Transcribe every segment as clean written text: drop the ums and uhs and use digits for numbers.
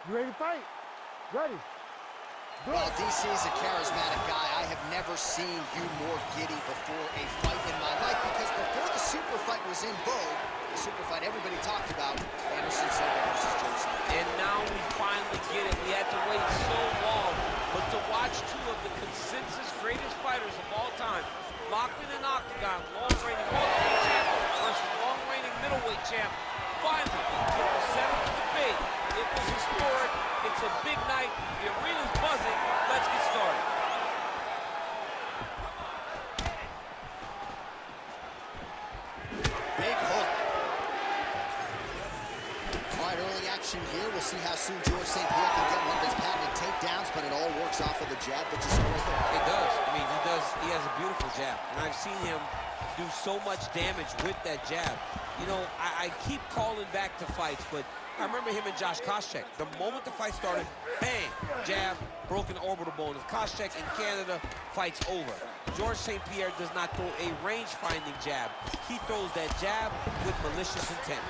You ready to fight? Ready. Well, DC's a charismatic guy. I have never seen you more giddy before a fight in my life, because before the super fight was in vogue, the super fight everybody talked about, Anderson Silva versus Johnson. And now we finally get it. We had to wait so long, but to watch two of the consensus greatest fighters of all time locked in an octagon, long-reigning welterweight champ versus long-reigning middleweight champ, finally get the center of the debate. It was historic. It's a big night. The arena's buzzing. Let's get started. Big hook. All right, early action here. We'll see how soon George St. Pierre can get one of his patented takedowns, but it all works off of the jab that just right there. It does. I mean, he does. He has a beautiful jab, and I've seen him do so much damage with that jab. You know, I keep calling back to fights, but I remember him and Josh Koscheck. The moment the fight started, bang, jab, broken orbital bone. If Koscheck in Canada, fight's over. George St. Pierre does not throw a range-finding jab. He throws that jab with malicious intent.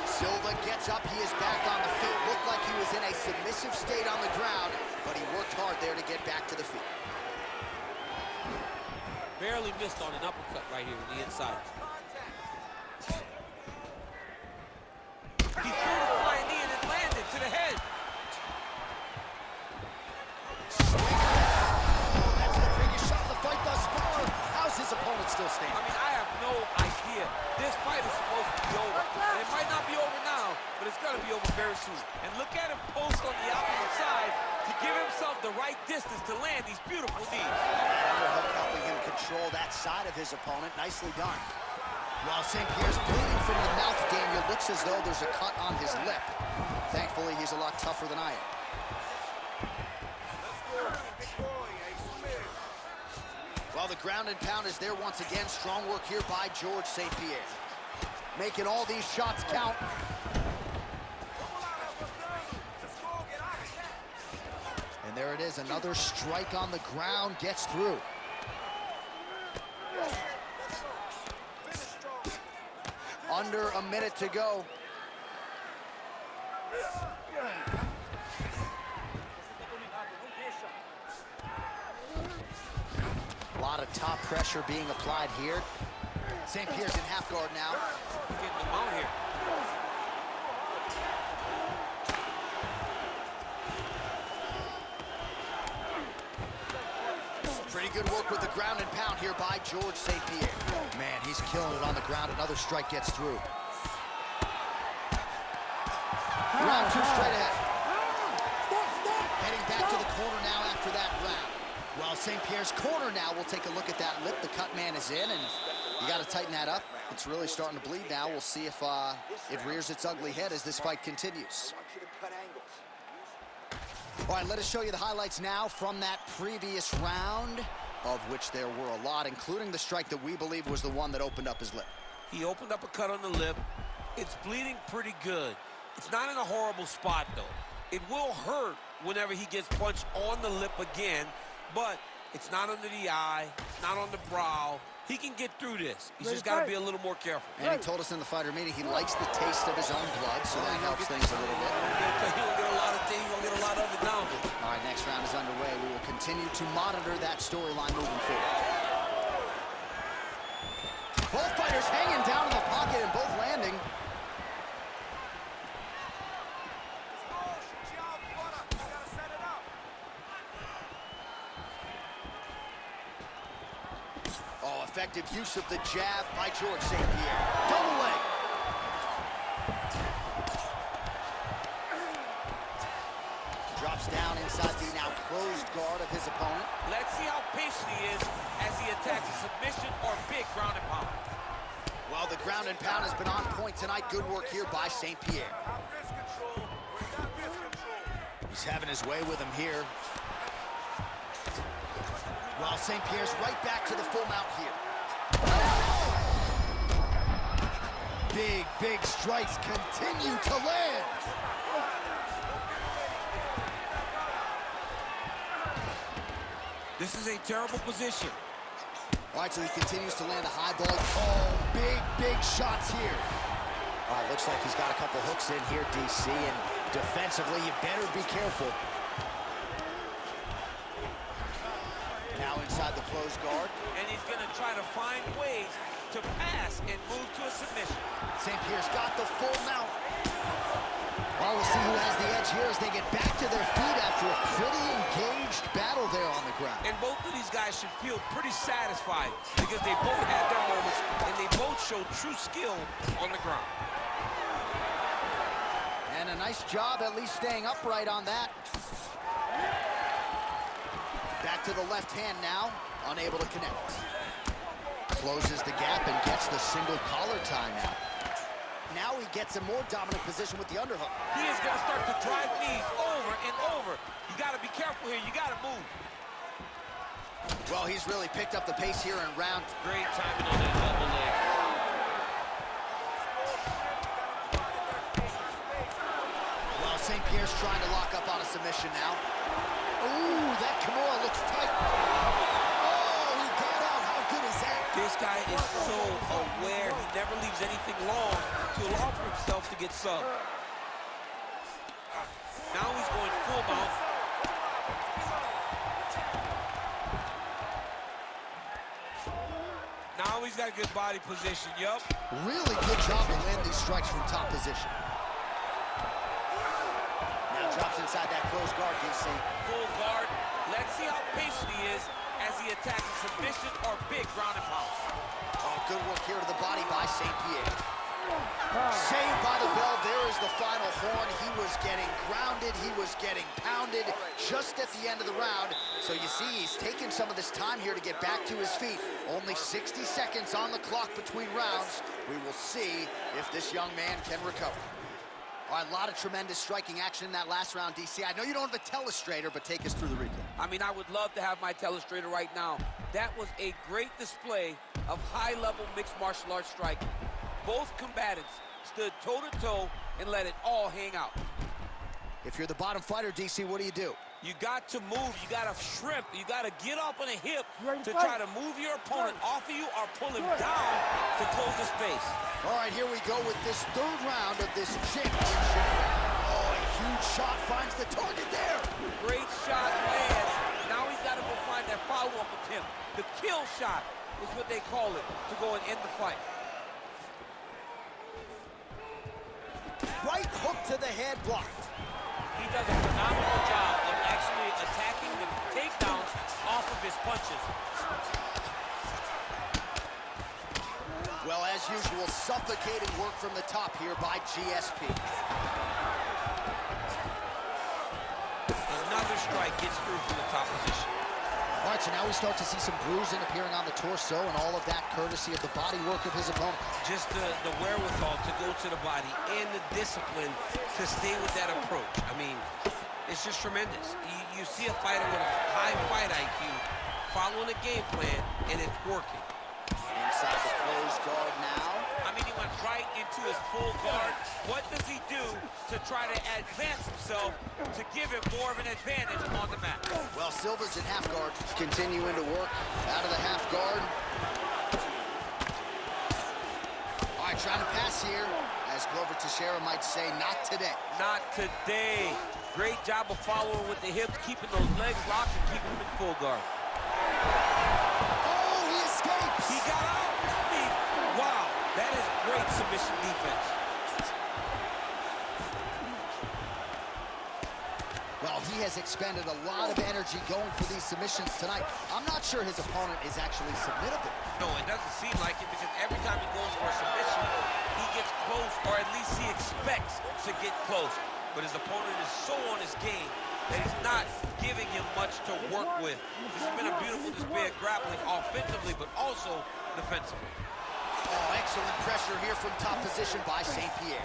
Silva gets up. He is back on the feet. Looked like he was in a submissive state on the ground, but he worked hard there to get back to the feet. Barely missed on an uppercut right here on the inside. He threw the flying knee and it landed to the head. That's the biggest shot of the fight thus far. How's his opponent still standing? I mean, I have no idea. This fight is supposed to be over. And it might not be over now, but it's going to be over very soon. And look at him post on the opposite side to give himself the right distance to land these beautiful knees. Helping him control that side of his opponent. Nicely done. While St. Pierre's bleeding from the mouth, Daniel, looks as though there's a cut on his lip. Thankfully, he's a lot tougher than I am. Well, the ground and pound is there once again. Strong work here by George St. Pierre. Making all these shots count. And there it is, another strike on the ground, gets through. Under a minute to go. A lot of top pressure being applied here. St. Pierre's in half guard now. Getting them out here. Pretty good work with the ground and pound here by George St. Pierre. Man, he's killing it on the ground. Another strike gets through. Round two straight ahead. Heading back to the corner now after that round. Well, St. Pierre's corner now. We'll take a look at that lip. The cut man is in, and you got to tighten that up. It's really starting to bleed now. We'll see if it rears its ugly head as this fight continues. All right, let us show you the highlights now from that previous round, of which there were a lot, including the strike that we believe was the one that opened up his lip. He opened up a cut on the lip. It's bleeding pretty good. It's not in a horrible spot, though. It will hurt whenever he gets punched on the lip again, but it's not under the eye, it's not on the brow. He can get through this. He's just got to be a little more careful. And he told us in the fighter meeting he likes the taste of his own blood, so that helps things a little bit. He'll get a lot of things, he'll get a lot of it down. All right, next round is underway. We will continue to monitor that storyline moving forward. Both fighters hanging down in the pocket and both landing. Oh, effective use of the jab by George St. Pierre. Double leg. Drops down inside the now closed guard of his opponent. Let's see how patient he is as he attacks a submission or big ground and pound. Well, the ground and pound has been on point tonight. Good work here by St. Pierre. He's having his way with him here. While St. Pierre's right back to the full mount here. Big, big strikes continue to land. This is a terrible position. All right, so he continues to land a high ball. Oh, big, big shots here. Looks like he's got a couple hooks in here, DC, and defensively, you better be careful. Now inside the closed guard. And he's going to try to find ways to pass and move to a submission. St. Pierre's got the full mount. Well, we'll see who has the edge here as they get back to their feet after a pretty engaged battle there on the ground. And both of these guys should feel pretty satisfied because they both had their moments and they both showed true skill on the ground. And a nice job at least staying upright on that. Back to the left hand now, unable to connect. Closes the gap and gets the single collar tie now. Now he gets a more dominant position with the underhook. He is going to start to drive knees over and over. You got to be careful here. You got to move. Well, he's really picked up the pace here in round. Great timing on that double leg. Well, St. Pierre's trying to lock up on a submission now. Ooh, that Kimura looks tight. Oh, he got out. How good is that? This guy is so aware. He never leaves anything long to allow for himself to get subbed. Now he's going full bounce. Now he's got a good body position, yup. Really good job to land these strikes from top position. Now drops inside that closed guard, DC. Full guard. Let's see how patient he is as he attacks a submission or big ground and pound. Oh, good work here to the body by St. Pierre. Saved by the bell. There is the final horn. He was getting grounded. He was getting pounded just at the end of the round. So you see, he's taking some of this time here to get back to his feet. Only 60 seconds on the clock between rounds. We will see if this young man can recover. All right, a lot of tremendous striking action in that last round, DC. I know you don't have a telestrator, but take us through the replay. I mean, I would love to have my telestrator right now. That was a great display of high-level mixed martial arts striking. Both combatants stood toe-to-toe and let it all hang out. If you're the bottom fighter, DC, what do? You got to move. You got to shrimp. You got to get up on a hip to try to move your opponent off of you or pull him down to close the space. All right, here we go with this third round of this championship. Oh, a huge shot finds the target there. Great shot lands. Now he's got to go find that follow-up attempt. The kill shot is what they call it to go and end the fight. Right hook to the head, blocked. He does a phenomenal job of actually attacking the takedowns off of his punches. Well, as usual, suffocating work from the top here by GSP. Another strike gets through from the top position. All right, so now we start to see some bruising appearing on the torso, and all of that courtesy of the body work of his opponent. Just the wherewithal to go to the body and the discipline to stay with that approach. I mean, it's just tremendous. You see a fighter with a high fight IQ following a game plan, and it's working. Inside the closed guard now. I mean, he went right into his full guard. What does he do to try to advance himself to give him more of an advantage on the mat? Well, Silva's in half guard. Continuing to work out of the half guard. All right, trying to pass here. As Glover Teixeira might say, not today. Not today. Great job of following with the hips, keeping those legs locked and keeping them in full guard. Oh, he escapes. He got out. Wow, that is great submission defense. Well, he has expended a lot of energy going for these submissions tonight. I'm not sure his opponent is actually submittable. No, it doesn't seem like it because every time he goes for a submission, he gets close, or at least he expects to get close. But his opponent is so on his game that he's not giving him much to work with. This has been a beautiful display of grappling offensively, but also defensively. Oh, excellent pressure here from top position by St. Pierre.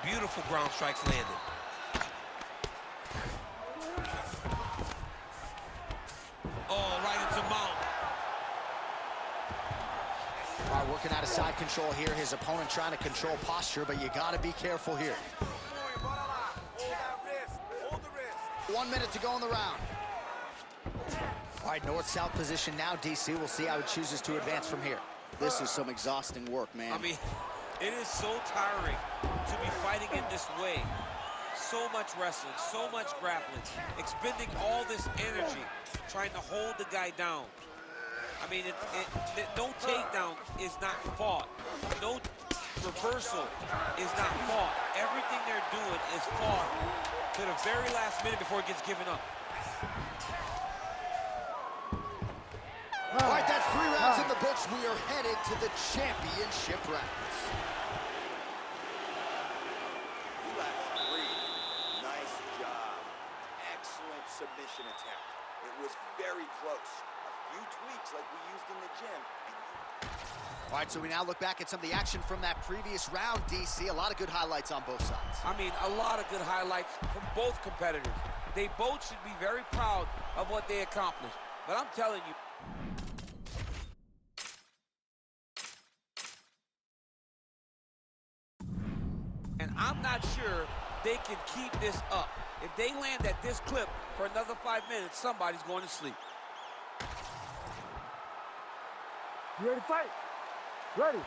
Beautiful ground strikes landed. Oh, right into mount. All right, working out of side control here. His opponent trying to control posture, but you got to be careful here. Hold the wrist. 1 minute to go in the round. All right, north-south position now, DC. We'll see how he chooses to advance from here. This is some exhausting work, man. I mean, it is so tiring to be fighting in this way. So much wrestling, so much grappling, expending all this energy trying to hold the guy down. I mean, no takedown is not fought. No reversal is not fought. Everything they're doing is fought to the very last minute before it gets given up. All right, that's 3 rounds in the books. We are headed to the championship rounds. Submission attempt. It was very close. A few tweaks like we used in the gym. All right, so we now look back at some of the action from that previous round, DC. A lot of good highlights on both sides. I mean, a lot of good highlights from both competitors. They both should be very proud of what they accomplished. But I'm telling you, and I'm not sure they can keep this up. If they land at this clip for another 5 minutes, somebody's going to sleep. You ready to fight? Ready.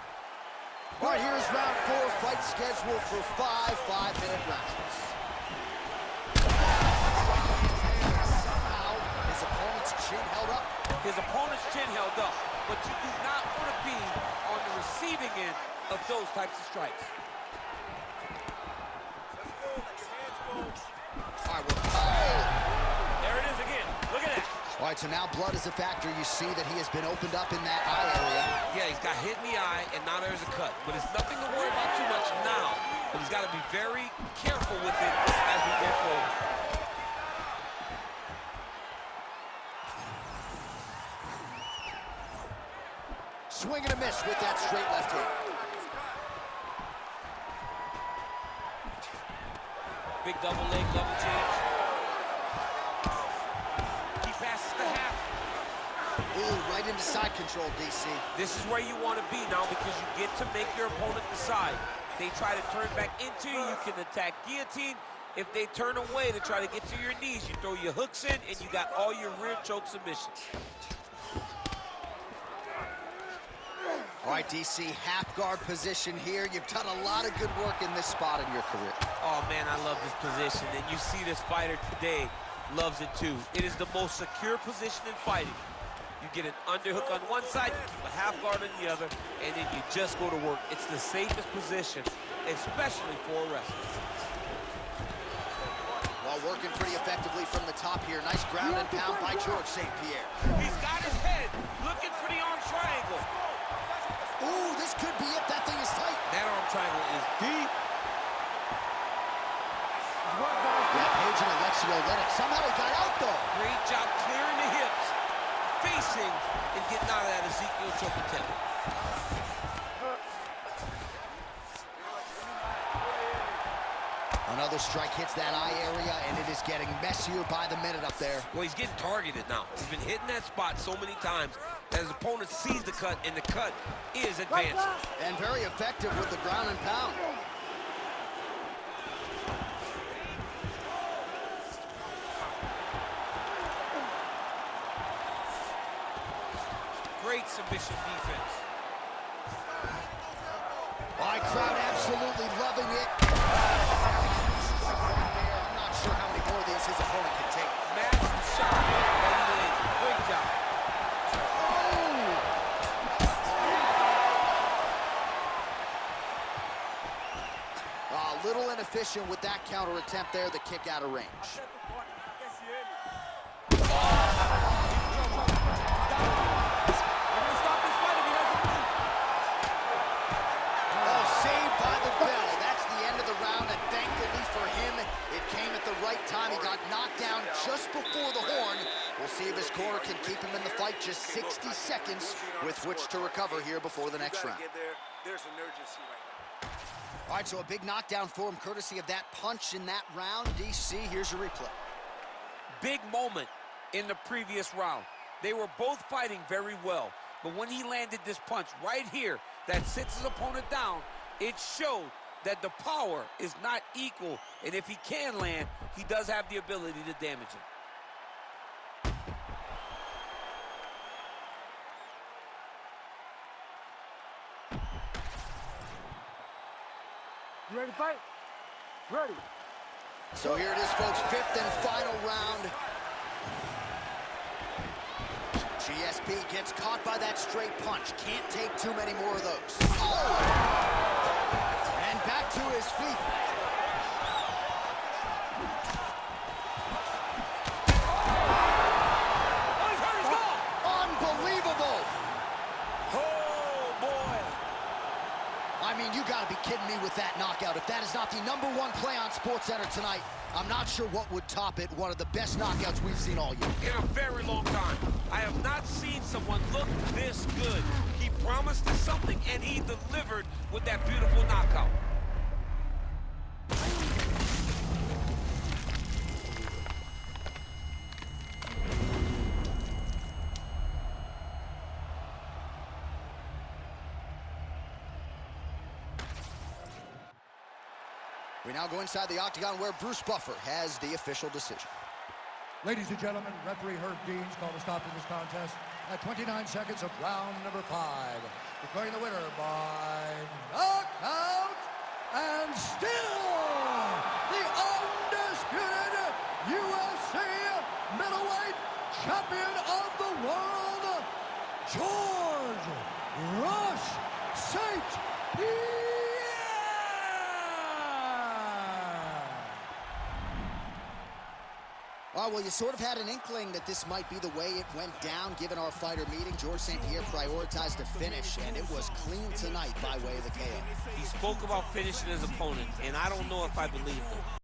All right, here's round 4, fight scheduled for 5 5-minute rounds. Somehow, his opponent's chin held up. His opponent's chin held up, but you do not want to be on the receiving end of those types of strikes. All right, there it is again. Look at that. All right, so now blood is a factor. You see that he has been opened up in that eye area. Yeah, he's got hit in the eye, and now there's a cut. But it's nothing to worry about too much now. But he's got to be very careful with it as we go forward. Swing and a miss with that straight left hand. Big double leg, double change. He passes the half. Ooh, right into side control, DC. This is where you want to be now because you get to make your opponent decide. They try to turn back into you, you can attack guillotine. If they turn away to try to get to your knees, you throw your hooks in and you got all your rear choke submissions. All right, DC, half guard position here. You've done a lot of good work in this spot in your career. Oh, man, I love this position. And you see this fighter today loves it, too. It is the most secure position in fighting. You get an underhook on one side, you keep a half guard on the other, and then you just go to work. It's the safest position, especially for a wrestler. Well, working pretty effectively from the top here. Nice ground and pound by George St. Pierre. He's got his head looking for the arm triangle. Ooh, this could be it. That thing is tight. That arm triangle is deep. Yeah, Page and Alexio let it. Somehow he got out, though. Great job clearing the hips, facing, and getting out of that Ezekiel choke attempt. Another strike hits that eye area, and it is getting messier by the minute up there. Well, he's getting targeted now. He's been hitting that spot so many times that his opponent sees the cut, and the cut is advanced. And very effective with the ground and pound. Great submission defense. My crowd absolutely loving it. I'm not sure how many more of these his opponent can take. Massive shot by Elaine. Great job. A little inefficient with that counter attempt there, the kick out of range. Time he got knocked down just before the horn. We'll see if his corner can keep him in the fight. Just 60 seconds with which to recover here before the next round. There's an urgency right now. All right, so a big knockdown for him, courtesy of that punch in that round. DC, here's your replay. Big moment in the previous round. They were both fighting very well, but when he landed this punch right here that sits his opponent down, it showed that the power is not equal, and if he can land, he does have the ability to damage him. You ready to fight? Ready. So here it is, folks, fifth and final round. GSP gets caught by that straight punch. Can't take too many more of those. Oh! And back to his feet. Oh, he's hurt, he's gone! Unbelievable! Oh, boy! I mean, you gotta be kidding me with that knockout. If that is not the #1 play on SportsCenter tonight, I'm not sure what would top it. One of the best knockouts we've seen all year. In a very long time. I have not seen someone look this good. He promised us something, and he delivered with that beautiful knockout. We now go inside the octagon where Bruce Buffer has the official decision. Ladies and gentlemen, referee Herb Dean's called a stop to this contest at 29 seconds of round number 5. Declaring the winner by knockout and still the undisputed UFC middleweight champion of the world, George Rush St. Pierre. Oh, well, you sort of had an inkling that this might be the way it went down, given our fighter meeting. George St. Pierre prioritized the finish, and it was clean tonight by way of the KO. He spoke about finishing his opponent, and I don't know if I believe him.